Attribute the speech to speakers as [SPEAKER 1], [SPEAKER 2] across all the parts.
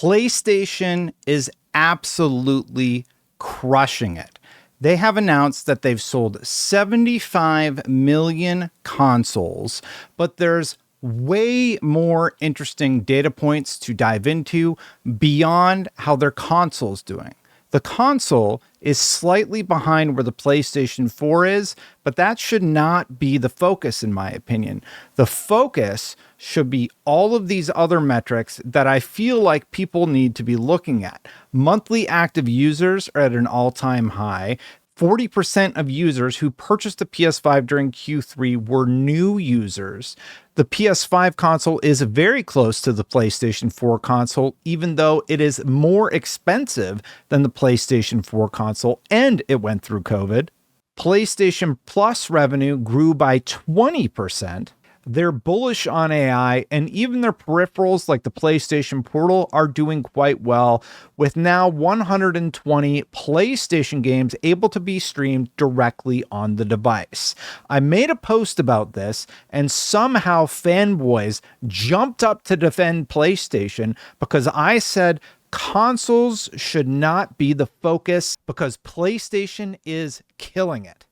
[SPEAKER 1] PlayStation is absolutely crushing it. They have announced that they've sold 75 million consoles, but there's way more interesting data points to dive into beyond how their console's doing. The console is slightly behind where the PlayStation 4 is, but that should not be the focus, in my opinion. The focus should be all of these other metrics that I feel like people need to be looking at. Monthly active users are at an all-time high. 40% of users who purchased the PS5 during Q3 were new users. The PS5 console is very close to the PlayStation 4 console, even though it is more expensive than the PlayStation 4 console, and it went through COVID. PlayStation Plus revenue grew by 20%. They're bullish on AI, and even their peripherals like the PlayStation Portal are doing quite well, with now 120 PlayStation games able to be streamed directly on the device. I made a post about this, and somehow fanboys jumped up to defend PlayStation because I said consoles should not be the focus because PlayStation is killing it.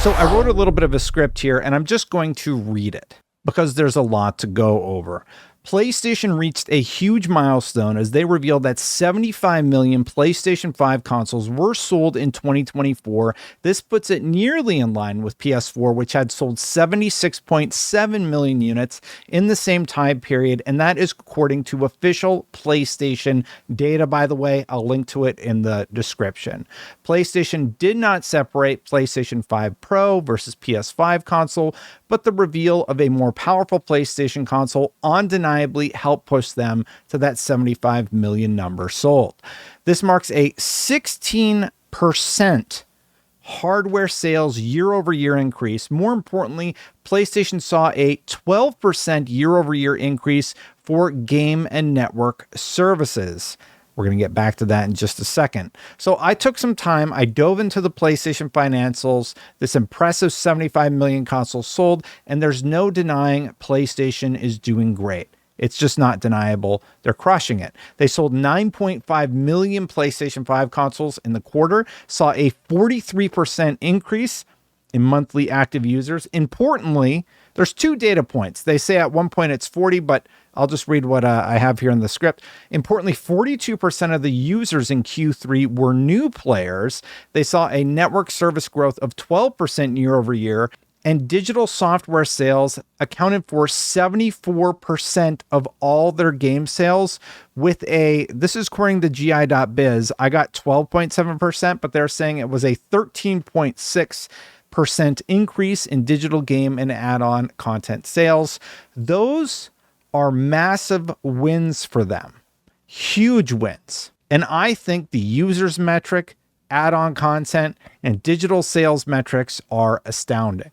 [SPEAKER 1] So I wrote a little bit of a script here, and I'm just going to read it because there's a lot to go over. PlayStation reached a huge milestone as they revealed that 75 million PlayStation 5 consoles were sold in 2024. This puts it nearly in line with PS4, which had sold 76.7 million units in the same time period, and that is according to official PlayStation data, by the way. I'll link to it in the description. PlayStation did not separate PlayStation 5 Pro versus PS5 console, but the reveal of a more powerful PlayStation console undeniably helped push them to that 75 million number sold. This marks a 16% hardware sales year-over-year increase. More importantly, PlayStation saw a 12% year-over-year increase for game and network services. We're going to get back to that in just a second. So I took some time. I dove into the PlayStation financials, this impressive 75 million consoles sold, and there's no denying PlayStation is doing great. It's just not deniable. They're crushing it. They sold 9.5 million PlayStation 5 consoles in the quarter, saw a 43% increase in monthly active users. Importantly, there's two data points. They say at one point it's 40, but I'll just read what I have here in the script. Importantly, 42% of the users in Q3 were new players. They saw a network service growth of 12% year over year, and digital software sales accounted for 74% of all their game sales with this is according to GI.biz. I got 12.7%, but they're saying it was a 13.6% increase in digital game and add-on content sales. Those are massive wins for them. Huge wins. And I think the users metric, add-on content, and digital sales metrics are astounding.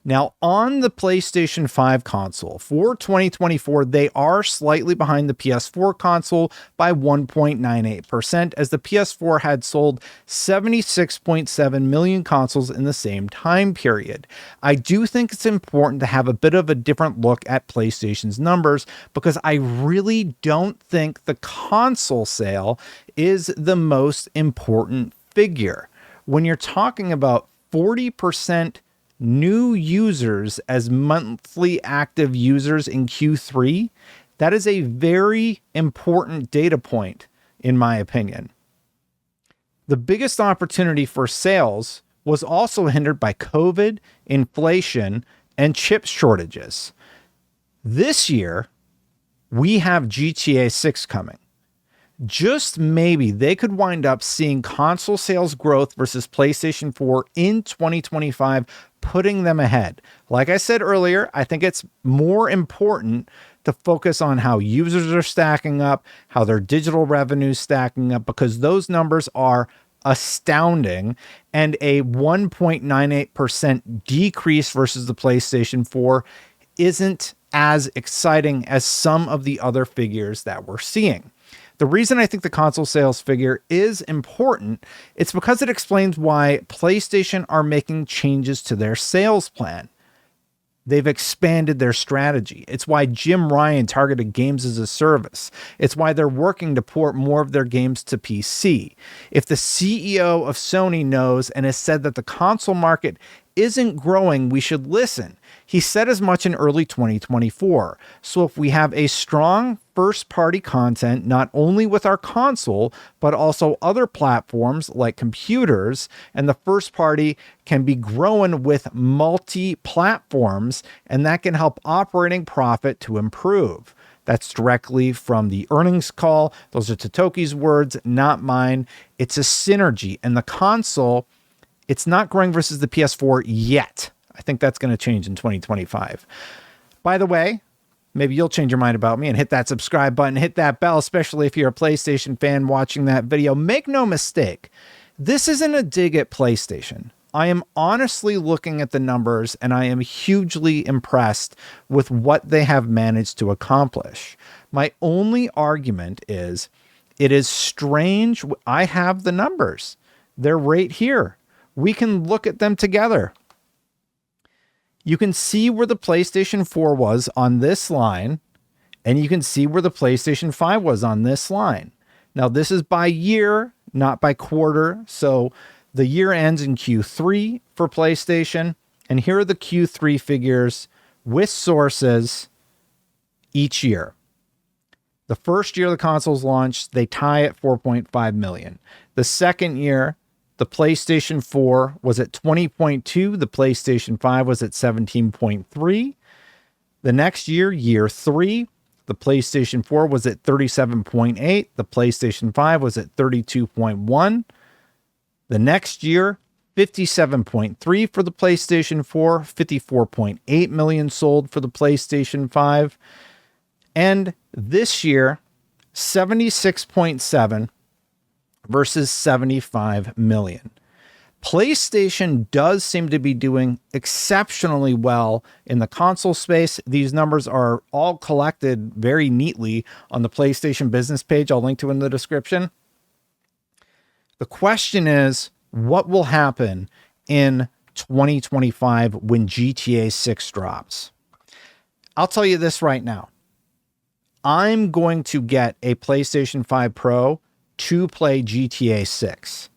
[SPEAKER 1] Now, on the PlayStation 5 console for 2024, they are slightly behind the PS4 console by 1.98%, as the PS4 had sold 76.7 million consoles in the same time period. I do think it's important to have a bit of a different look at PlayStation's numbers because I really don't think the console sale is the most important figure. When you're talking about 40% new users as monthly active users in Q3, that is a very important data point, in my opinion. The biggest opportunity for sales was also hindered by COVID, inflation, and chip shortages. This year, we have GTA 6 coming. Just maybe they could wind up seeing console sales growth versus PlayStation 4 in 2025, putting them ahead. Like I said earlier, I think it's more important to focus on how users are stacking up, how their digital revenue is stacking up, because those numbers are astounding, and a 1.98% decrease versus the PlayStation 4 isn't as exciting as some of the other figures that we're seeing. The reason I think the console sales figure is important, it's because it explains why PlayStation are making changes to their sales plan. They've expanded their strategy. It's why Jim Ryan targeted games as a service. It's why they're working to port more of their games to PC. If the CEO of Sony knows and has said that the console market isn't growing, we should listen. He said as much in early 2024. So if we have a strong first-party content, not only with our console, but also other platforms like computers, and the first party can be growing with multi-platforms, and that can help operating profit to improve. That's directly from the earnings call. Those are Totoki's words, not mine. It's a synergy, and the console, it's not growing versus the PS4 yet. I think that's going to change in 2025. By the way, maybe you'll change your mind about me and hit that subscribe button, hit that bell, especially if you're a PlayStation fan watching that video. Make no mistake, this isn't a dig at PlayStation. I am honestly looking at the numbers and I am hugely impressed with what they have managed to accomplish. My only argument is it is strange. I have the numbers. They're right here. We can look at them together. You can see where the PlayStation 4 was on this line, and you can see where the PlayStation 5 was on this line. Now, this is by year, not by quarter. So the year ends in Q3 for PlayStation, and here are the Q3 figures with sources each year. The first year the consoles launched, they tie at 4.5 million. The second year, the PlayStation 4 was at 20.2. The PlayStation 5 was at 17.3. The next year, year 3, the PlayStation 4 was at 37.8. The PlayStation 5 was at 32.1. The next year, 57.3 for the PlayStation 4, 54.8 million sold for the PlayStation 5. And this year, 76.7 versus 75 million. PlayStation does seem to be doing exceptionally well in the console space. These numbers are all collected very neatly on the PlayStation business page. I'll link to in the description. The question is, what will happen in 2025 when GTA 6 drops? I'll tell you this right now. I'm going to get a PlayStation 5 Pro to play GTA 6.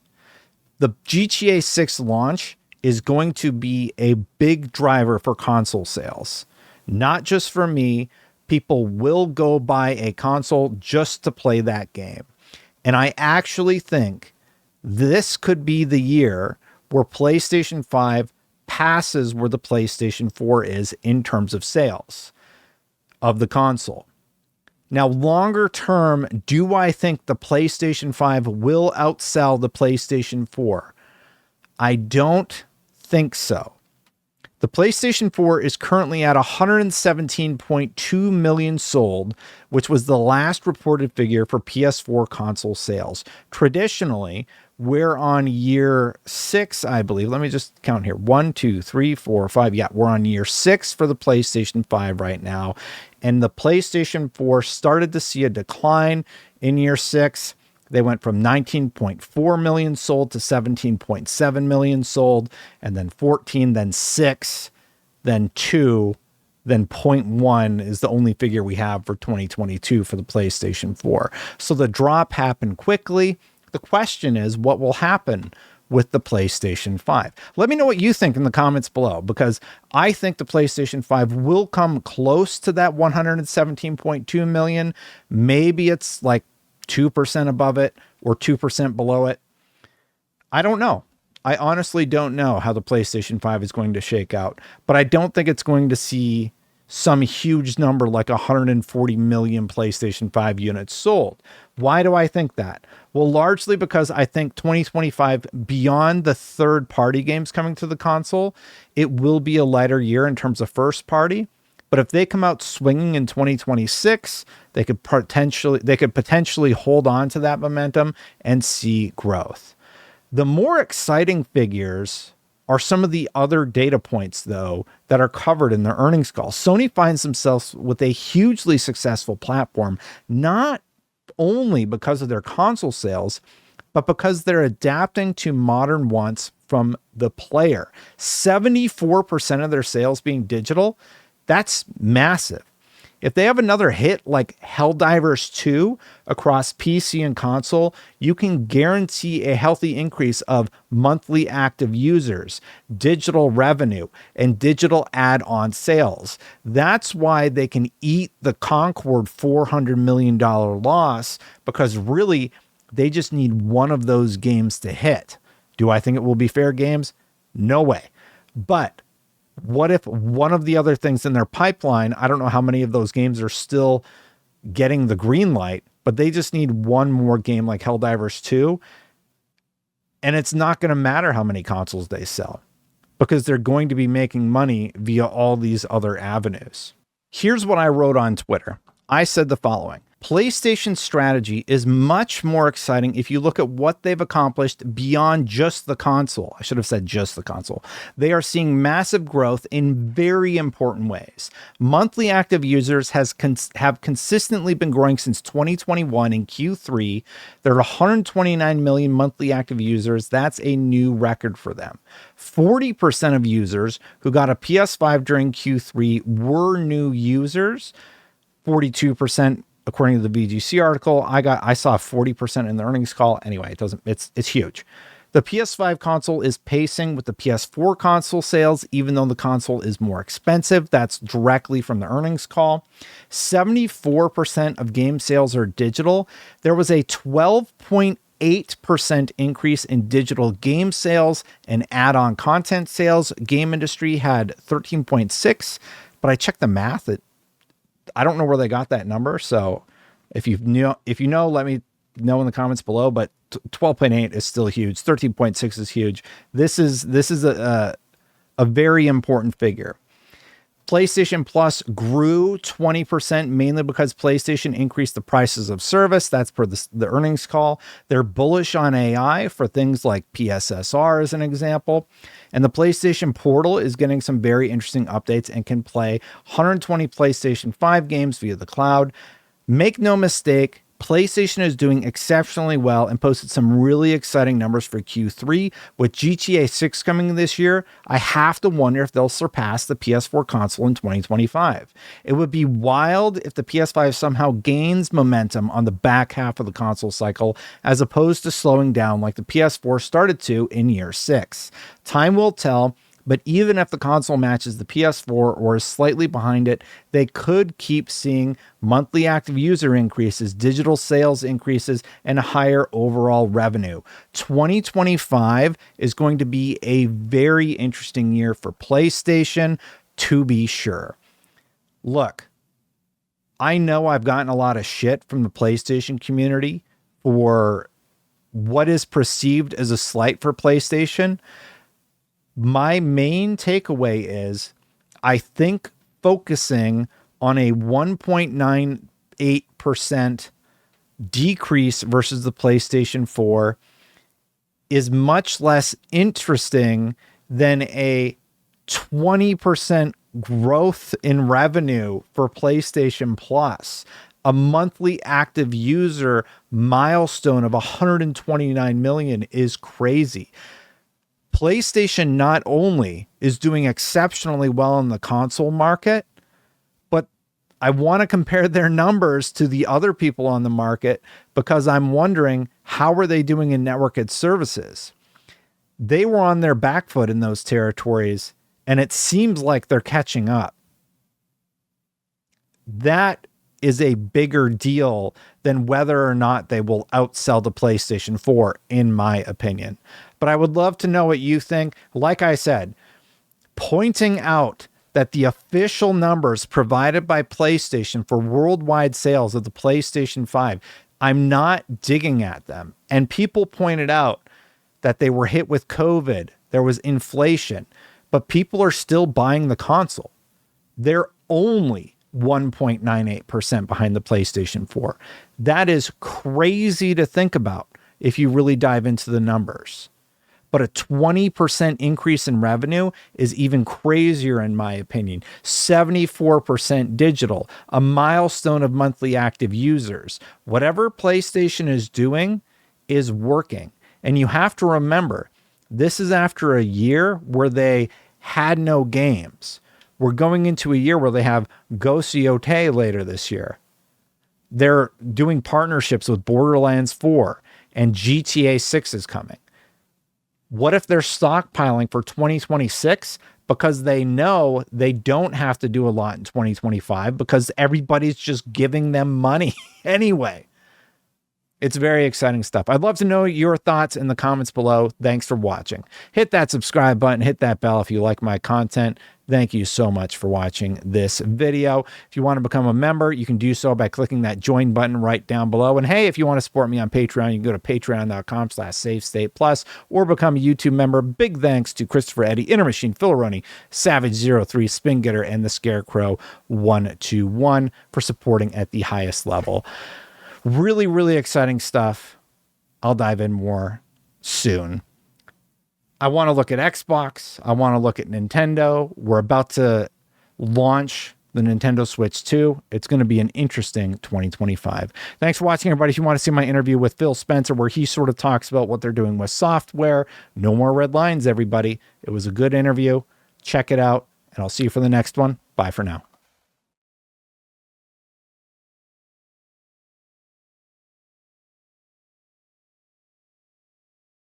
[SPEAKER 1] The GTA 6 launch is going to be a big driver for console sales. Not just for me. People will go buy a console just to play that game. And I actually think this could be the year where PlayStation 5 passes where the PlayStation 4 is in terms of sales of the console. Now, longer term, do I think the PlayStation 5 will outsell the PlayStation 4? I don't think so. The PlayStation 4 is currently at 117.2 million sold, which was the last reported figure for PS4 console sales. Traditionally, we're on year 6, I believe. Let me just count here. 1, 2, 3, 4, 5. Yeah, we're on year 6 for the PlayStation 5 right now. And the PlayStation 4 started to see a decline in year 6. They went from 19.4 million sold to 17.7 million sold, and then 14, then 6, then 2, then 0.1 is the only figure we have for 2022 for the PlayStation 4. So the drop happened quickly. The question is, what will happen with the PlayStation 5? Let me know what you think in the comments below, because I think the PlayStation 5 will come close to that 117.2 million. Maybe it's like 2% above it or 2% below it. I don't know. I honestly don't know how the PlayStation 5 is going to shake out, but I don't think it's going to see some huge number like 140 million PlayStation 5 units sold. Why do I think that? Well, largely because I think 2025, beyond the third-party games coming to the console, it will be a lighter year in terms of first-party. But if they come out swinging in 2026, they could potentially hold on to that momentum and see growth. The more exciting figures are some of the other data points, though, that are covered in their earnings call. Sony finds themselves with a hugely successful platform, not only because of their console sales, but because they're adapting to modern wants from the player. 74% of their sales being digital, that's massive. If they have another hit like Helldivers 2 across PC and console, you can guarantee a healthy increase of monthly active users, digital revenue, and digital add-on sales. That's why they can eat the Concord $400 million loss, because really they just need one of those games to hit. Do I think it will be fair games? No way. But what if one of the other things in their pipeline, I don't know how many of those games are still getting the green light, but they just need one more game like Helldivers 2, and it's not going to matter how many consoles they sell because they're going to be making money via all these other avenues. Here's what I wrote on Twitter. I said the following: PlayStation's strategy is much more exciting if you look at what they've accomplished beyond just the console. I should have said just the console. They are seeing massive growth in very important ways. Monthly active users have consistently been growing since 2021 in Q3. There are 129 million monthly active users. That's a new record for them. 40% of users who got a PS5 during Q3 were new users. 42%. According to the VGC article, I saw 40% in the earnings call. Anyway, it's huge. The PS5 console is pacing with the PS4 console sales, even though the console is more expensive. That's directly from the earnings call. 74% of game sales are digital. There was a 12.8% increase in digital game sales and add-on content sales. Game industry had 13.6, but I checked the math. I don't know where they got that number. So if you know, let me know in the comments below, but 12.8 is still huge. 13.6 is huge. This is a very important figure. PlayStation Plus grew 20%, mainly because PlayStation increased the prices of service. That's per the earnings call. They're bullish on AI for things like PSSR as an example. And the PlayStation Portal is getting some very interesting updates and can play 120 PlayStation 5 games via the cloud. Make no mistake, PlayStation is doing exceptionally well and posted some really exciting numbers for Q3. With GTA 6 coming this year, I have to wonder if they'll surpass the PS4 console in 2025. It would be wild if the PS5 somehow gains momentum on the back half of the console cycle, as opposed to slowing down like the PS4 started to in year 6. Time will tell. But even if the console matches the PS4 or is slightly behind it, they could keep seeing monthly active user increases, digital sales increases, and a higher overall revenue. 2025 is going to be a very interesting year for PlayStation, to be sure. Look, I know I've gotten a lot of shit from the PlayStation community for what is perceived as a slight for PlayStation. My main takeaway is I think focusing on a 1.98% decrease versus the PlayStation 4 is much less interesting than a 20% growth in revenue for PlayStation Plus. A monthly active user milestone of 129 million is crazy. PlayStation not only is doing exceptionally well in the console market, but I want to compare their numbers to the other people on the market because I'm wondering, how are they doing in networked services? They were on their back foot in those territories, and it seems like they're catching up. That is a bigger deal than whether or not they will outsell the PlayStation 4, in my opinion. But I would love to know what you think. Like I said, pointing out that the official numbers provided by PlayStation for worldwide sales of the PlayStation 5, I'm not digging at them. And people pointed out that they were hit with COVID. There was inflation, but people are still buying the console. They're only 1.98% behind the PlayStation 4. That is crazy to think about if you really dive into the numbers. But a 20% increase in revenue is even crazier in my opinion. 74% digital, a milestone of monthly active users. Whatever PlayStation is doing is working. And you have to remember, This is after a year where they had no games. We're going into a year where they have Ghost Yote later this year. They're doing partnerships with Borderlands 4 and GTA 6 is coming. What if they're stockpiling for 2026 because they know they don't have to do a lot in 2025 because everybody's just giving them money anyway? It's very exciting stuff. I'd love to know your thoughts in the comments below. Thanks for watching. Hit that subscribe button, hit that bell if you like my content. Thank you so much for watching this video. If you want to become a member, you can do so by clicking that join button right down below. And hey, if you want to support me on Patreon, you can go to patreon.com/SafeStatePlus or become a YouTube member. Big thanks to Christopher Eddy, Intermachine, Philroni, Savage03, Spin Getter, and the Scarecrow 121 for supporting at the highest level. Really, really exciting stuff. I'll dive in more soon. I want to look at Xbox. I want to look at Nintendo. We're about to launch the Nintendo Switch 2. It's going to be an interesting 2025. Thanks for watching, everybody. If you want to see my interview with Phil Spencer, where he sort of talks about what they're doing with software, no more red lines, everybody. It was a good interview. Check it out, and I'll see you for the next one. Bye for now.